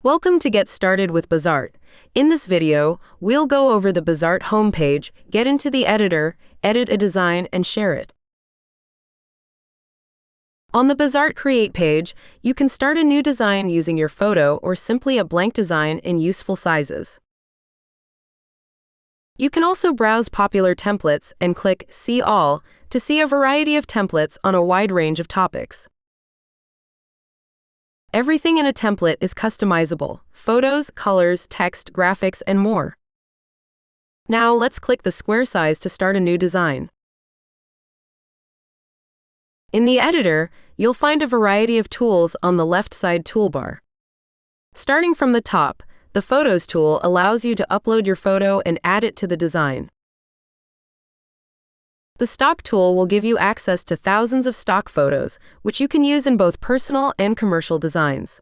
Welcome to Get Started with Bazaart. In this video, we'll go over the Bazaart homepage, get into the editor, edit a design, and share it. On the Bazaart Create page, you can start a new design using your photo or simply a blank design in useful sizes. You can also browse popular templates and click See All to see a variety of templates on a wide range of topics. Everything in a template is customizable: photos, colors, text, graphics, and more. Now let's click the square size to start a new design. In the editor, you'll find a variety of tools on the left side toolbar. Starting from the top, the Photos tool allows you to upload your photo and add it to the design. The Stock tool will give you access to thousands of stock photos, which you can use in both personal and commercial designs.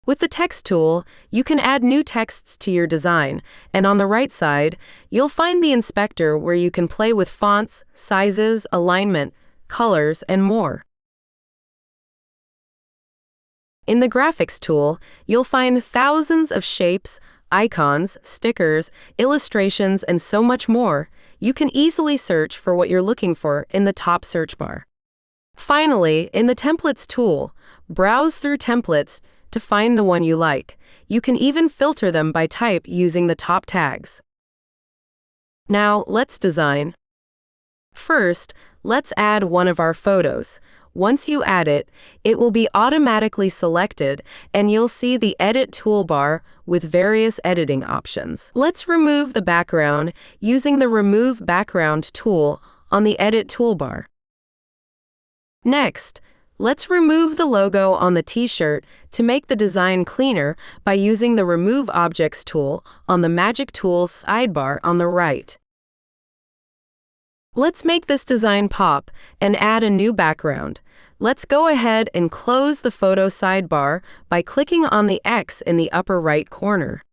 With the Text tool, you can add new texts to your design, and on the right side, you'll find the inspector where you can play with fonts, sizes, alignment, colors, and more. In the Graphics tool, you'll find thousands of shapes, icons, stickers, illustrations, and so much more. You can easily search for what you're looking for in the top search bar. Finally, in the Templates tool, browse through templates to find the one you like. You can even filter them by type using the top tags. Now, let's design. First, let's add one of our photos. Once you add it, it will be automatically selected, and you'll see the Edit toolbar with various editing options. Let's remove the background using the Remove Background tool on the Edit toolbar. Next, let's remove the logo on the t-shirt to make the design cleaner by using the Remove Objects tool on the Magic Tools sidebar on the right. Let's make this design pop and add a new background. Let's go ahead and close the photo sidebar by clicking on the X in the upper right corner.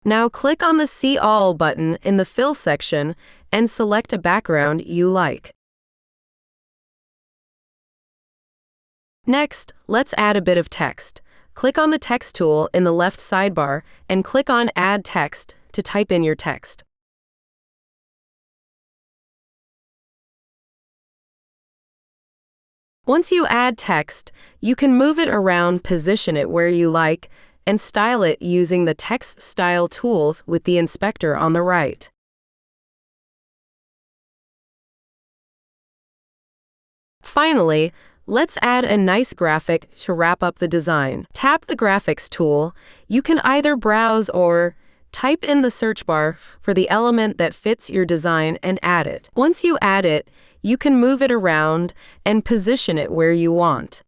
Now click on the See All button in the Fill section and select a background you like. Next, let's add a bit of text. Click on the Text tool in the left sidebar and click on Add Text to type in your text. Once you add text, you can move it around, position it where you like, and style it using the Text Style tools with the inspector on the right. Finally, let's add a nice graphic to wrap up the design. Tap the Graphics tool. You can either browse or type in the search bar for the element that fits your design and add it. Once you add it, you can move it around and position it where you want.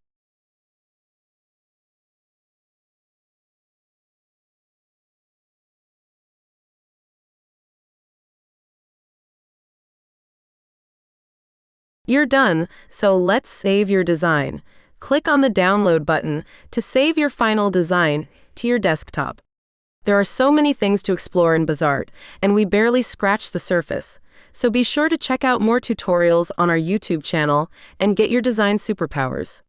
You're done, so let's save your design. Click on the Download button to save your final design to your desktop. There are so many things to explore in Bazaart, and we barely scratched the surface. So be sure to check out more tutorials on our YouTube channel and get your design superpowers.